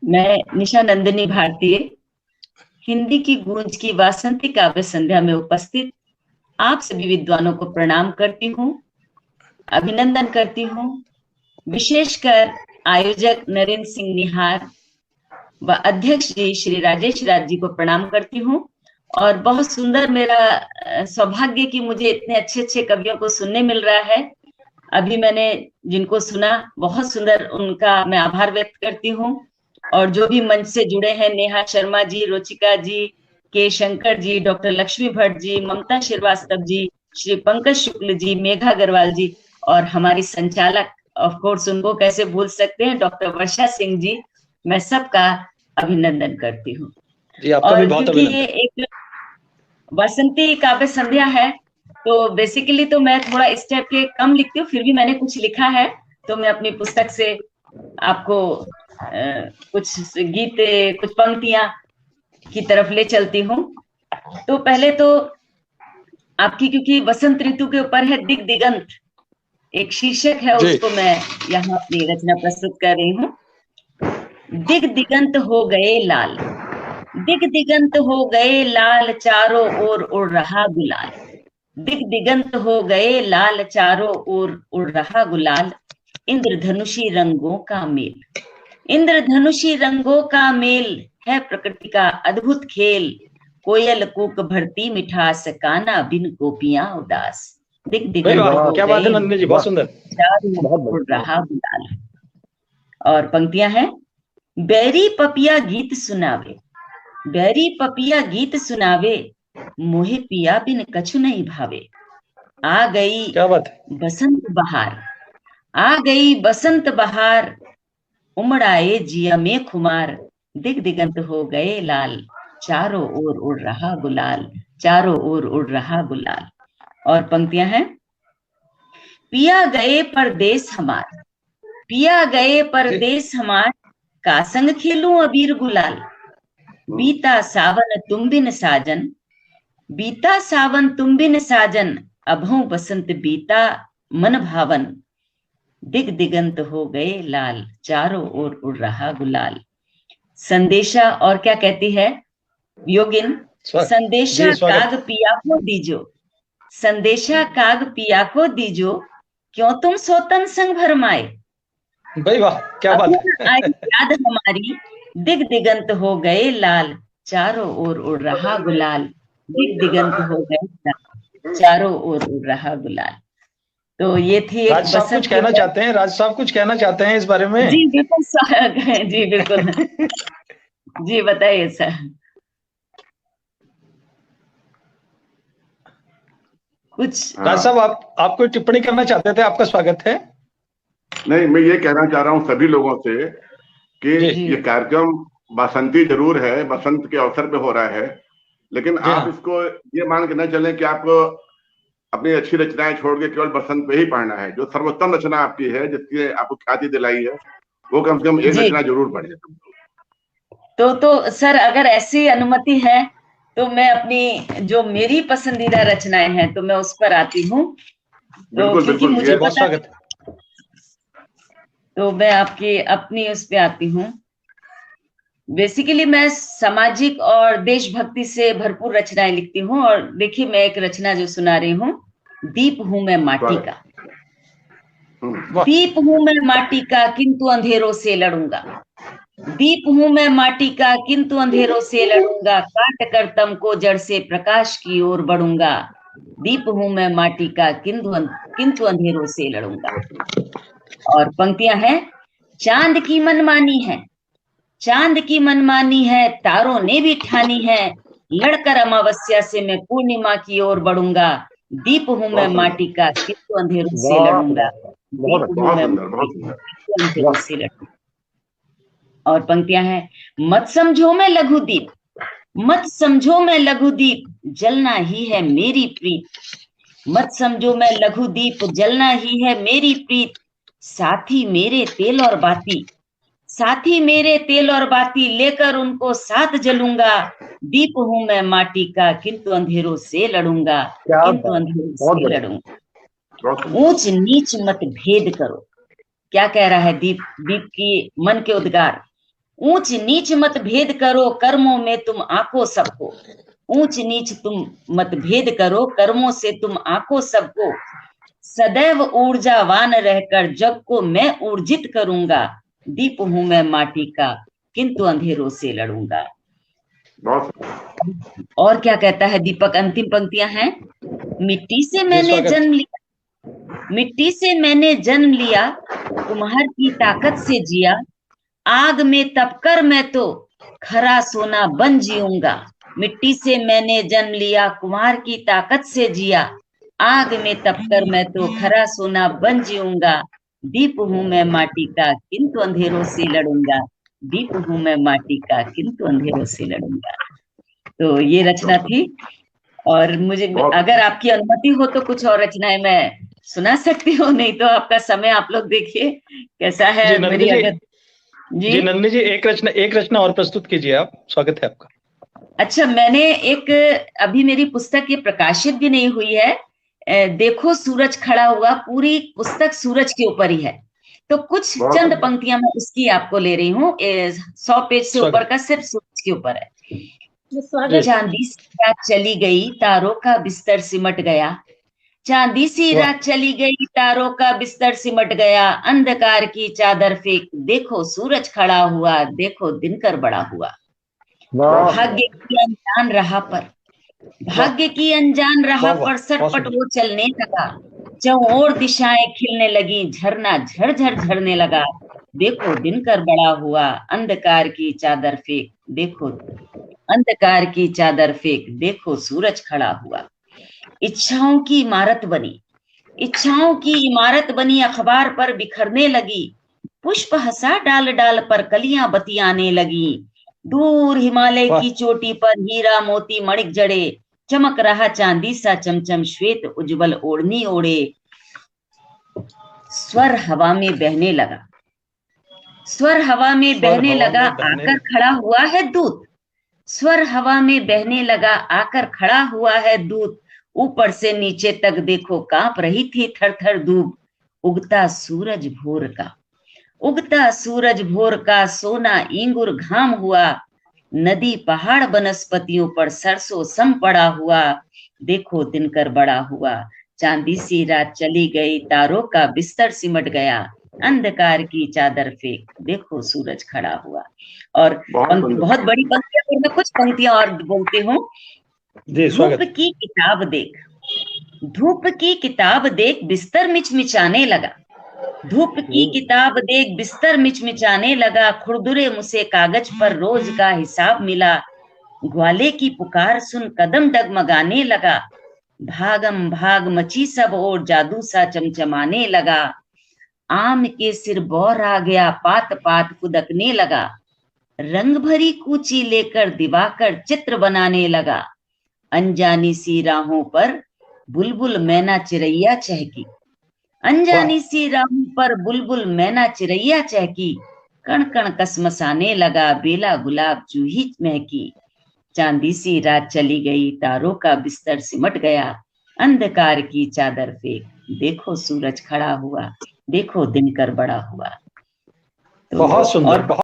मैं निशा नंदिनी भारतीय हिंदी की गूंज की वासंती काव्य संध्या में उपस्थित आप सभी विद्वानों को प्रणाम करती हूँ, अभिनंदन करती हूँ। विशेषकर आयोजक नरेंद्र सिंह निहार व अध्यक्ष जी श्री राजेश राज जी को प्रणाम करती हूँ। और बहुत सुंदर मेरा सौभाग्य कि मुझे इतने अच्छे अच्छे कवियों को सुनने मिल रहा है। अभी मैंने जिनको सुना बहुत सुंदर, उनका मैं आभार व्यक्त करती हूँ। और जो भी मंच से जुड़े हैं, नेहा शर्मा जी, रुचिका जी, के शंकर जी, डॉक्टर लक्ष्मी भट्ट जी, ममता श्रीवास्तव जी, श्री पंकज शुक्ल जी, मेघा अग्रवाल जी, और हमारी संचालक, ऑफ कोर्स उनको कैसे भूल सकते हैं, डॉक्टर वर्षा सिंह जी। मैं सबका अभिनंदन करती हूँ। जी, आपका भी बहुत क्योंकि ये अभिनंदन। एक बसंती काव्य संध्या है, तो बेसिकली तो मैं थोड़ा इस टाइप के कम लिखती हूँ, फिर भी मैंने कुछ लिखा है, तो मैं अपनी पुस्तक से आपको कुछ गीत, कुछ पंक्तियां की तरफ ले चलती हूँ। तो पहले तो आपकी, क्योंकि बसंत ऋतु के ऊपर है दिग दिगंत, एक शीर्षक है, उसको मैं यहाँ अपनी रचना प्रस्तुत कर रही हूँ। दिग दिगंत हो गए लाल, दिग दिगंत हो गए लाल, चारों ओर उड़ रहा गुलाल। दिग दिगंत हो गए लाल, चारों ओर उड़ रहा गुलाल। इंद्रधनुषी रंगों का मेल, इंद्रधनुषी रंगों का मेल है प्रकृति का अद्भुत खेल। कोयल कूक भरती मिठास, काना बिन गोपियां उदास। दिग दिगंत हो क्या बात है गए नंदिनी जी, बहुत सुंदर। चारों ओर उड़ रहा गुलाल। और पंक्तियां हैं। बैरी पपिया गीत सुनावे, बैरी पपिया गीत सुनावे, मोहे पिया बिन कछु नहीं भावे। आ गई क्या बात है। बसंत बहार, आ गई बसंत बहार, उमड़ाए जिया में खुमार। दिग दिगंत हो गए लाल, चारों ओर उड़ रहा गुलाल, चारों ओर उड़ रहा गुलाल। और पंक्तियां हैं। पिया गए परदेस हमार, पिया गए परदेस हमार, का संग खेलूं अबीर गुलाल। बीता सावन तुम बिन साजन, बीता सावन तुम बिन साजन, अभों बसंत बीता मन भावन। दिग दिगंत हो गए लाल, चारों ओर उड़ रहा गुलाल। संदेशा और क्या कहती है योगिन। संदेशा काग पिया को दीजो, संदेशा काग पिया को दीजो, क्यों तुम सोतन संग भरमाए। भाई वाह, क्या बात है। आई याद हमारी, दिग दिगंत हो गए लाल, चारों ओर उड़ रहा गुलाल। दिग दिगंत हो गए लाल, चारों ओर उड़ रहा गुलाल। तो ये थी एक राज साहब कुछ कहना चाहते हैं, राज साहब कुछ कहना चाहते हैं इस बारे में। जी बिल्कुल, जी बिल्कुल। जी बताइए सर। कुछ हाँ। राज साहब आप कोई टिप्पणी करना चाहते थे, आपका स्वागत है। नहीं, मैं ये कहना चाह रहा हूँ सभी लोगों से कि ये कार्यक्रम बसंती जरूर है, बसंत के अवसर पे हो रहा है, लेकिन आप इसको ये मान के न चलें कि आपको अपनी अच्छी रचनाएं छोड़ के केवल बसंत पे ही पढ़ना है। जो सर्वोत्तम रचना आपकी है, जिसकी आपको ख्याति दिलाई है, वो कम से कम एक रचना जरूर पढ़े। तो सर अगर ऐसी अनुमति है तो मैं अपनी जो मेरी पसंदीदा रचनाएं हैं तो मैं उस पर आती हूँ। तो क्योंकि मुझे पता, तो मैं आपकी अपनी उस पे आती हूँ। बेसिकली मैं सामाजिक और देशभक्ति से भरपूर रचनाएं लिखती हूँ। और देखिए मैं एक रचना जो सुना रही हूँ। दीप हूं मैं माटी का, दीप हूं मैं माटी का, किंतु अंधेरों से लड़ूंगा। दीप हूं मैं माटी का, किंतु अंधेरों से लड़ूंगा, काट कर तम को जड़ से प्रकाश की ओर बढ़ूंगा। दीप हूं मैं माटी का, किंतु अंधेरों से लड़ूंगा। और पंक्तियां हैं। चांद की मनमानी है, चांद की मनमानी है, तारों ने भी ठानी है, लड़कर अमावस्या से मैं पूर्णिमा की ओर बढ़ूंगा। दीप हूं मैं माटी का, किंतु अंधेरों से लड़ूंगा। दीप हूं मैं अंधेरों से लड़ूंगा। और पंक्तियां हैं। मत समझो मैं लघु दीप, मत समझो मैं लघु दीप, जलना ही है मेरी प्रीत। मत समझो मैं लघु दीप, जलना ही है मेरी प्रीत। साथी मेरे तेल और बाती, साथी मेरे तेल और बाती, लेकर उनको साथ जलूंगा। दीप हूं मैं माटी का, किंतु अंधेरों से लड़ूंगा, किंतु अंधेरों से लड़ूंगा। ऊंच नीच मत भेद करो, क्या कह रहा है दीप, दीप की मन के उद्गार। ऊंच नीच मत भेद करो कर्मों में तुम आको सबको, ऊंच नीच तुम मत भेद करो कर्मों से तुम आको सबको, सदैव ऊर्जावान रहकर जग को मैं ऊर्जित करूंगा, दीप हूं मैं माटी का किंतु अंधेरों से लड़ूंगा। और क्या कहता है दीपक, अंतिम पंक्तियां हैं। मिट्टी से मैंने जन्म लिया, मिट्टी से मैंने जन्म लिया, कुम्हार की ताकत से जिया, आग में तपकर मैं तो खरा सोना बन जीऊंगा। मिट्टी से मैंने जन्म लिया, कुम्हार की ताकत से जिया, आग में तपकर मैं तो खरा सोना बन जीऊंगा, दीप हूं मैं माटी का किंतु अंधेरों से लड़ूंगा, दीप हूं मैं माटी का किंतु अंधेरों से लड़ूंगा। तो ये रचना थी, और मुझे अगर आपकी अनुमति हो तो कुछ और रचनाएं मैं सुना सकती हूँ, नहीं तो आपका समय आप लोग देखिए कैसा है। मेरी अगर जी नंदिनी जी एक रचना और प्रस्तुत कीजिए आप, स्वागत है आपका। अच्छा, मैंने एक, अभी मेरी पुस्तक ये प्रकाशित भी नहीं हुई है, देखो सूरज खड़ा हुआ, पूरी पुस्तक सूरज के ऊपर ही है, तो कुछ चंद पंक्तियां मैं उसकी आपको ले रही हूँ। 100 पेज से ऊपर का सिर्फ सूरज के ऊपर है। चांदी सी रात चली गई, तारों का बिस्तर सिमट गया, चांदी सी रात चली गई, तारों का बिस्तर सिमट गया, अंधकार की चादर फेंक देखो सूरज खड़ा हुआ, देखो दिनकर बड़ा हुआ। भाग्य की अनजान राह पर, भाग्य की अनजान राह पर सटपट वो चलने लगा, चौओर दिशाएं खिलने लगी, झरना झरझर झरने लगा, देखो दिनकर बड़ा हुआ, अंधकार की चादर फेंक देखो, अंधकार की चादर फेंक देखो सूरज खड़ा हुआ। इच्छाओं की इमारत बनी, इच्छाओं की इमारत बनी, अखबार पर बिखरने लगी, पुष्प हंसा डाल डाल पर कलियां बतियाने लगी, दूर हिमालय की चोटी पर हीरा मोती मणिक जड़े, चमक रहा चांदी सा चमचम श्वेत उज्जवल ओढ़नी ओढ़े। स्वर हवा में बहने लगा, स्वर हवा में बहने लगा, आकर खड़ा हुआ है दूत, स्वर हवा में बहने लगा, आकर खड़ा हुआ है दूत, ऊपर से नीचे तक देखो कांप रही थी थर थर धूप, उगता सूरज भोर का, उगता सूरज भोर का, सोना इंगुर घाम हुआ, नदी पहाड़ वनस्पतियों पर सरसों सम पड़ा हुआ, देखो दिनकर बड़ा हुआ, चांदी सी रात चली गई, तारों का बिस्तर सिमट गया, अंधकार की चादर फेंक देखो सूरज खड़ा हुआ। और बहुत बड़ी पंक्तियां, फिर मैं कुछ पंक्तियां और बोलती हूँ। धूप की किताब देख, धूप की किताब देख बिस्तर मिचमिचाने लगा, धूप की किताब देख बिस्तर मिचमिचाने लगा, खुरदुरे मुझसे कागज पर रोज का हिसाब मिला, ग्वाले की पुकार सुन कदम डगमगाने लगा, भागम भाग मची सब और जादू सा चमचमाने लगा, आम के सिर बौर आ गया, पात पात फुदकने लगा, रंग भरी कूची लेकर दिवाकर चित्र बनाने लगा, अनजानी सी राहों पर बुलबुल मैना चिरैया चहकी, अनजानी सी राहों पर बुलबुल मैना चिरैया चहकी, कण कण कसमसाने लगा, बेला गुलाब जूही महकी, चांदी सी रात चली गई, तारों का बिस्तर सिमट गया, अंधकार की चादर फेंक देखो सूरज खड़ा हुआ, देखो दिनकर बड़ा हुआ। बहुत सुंदर।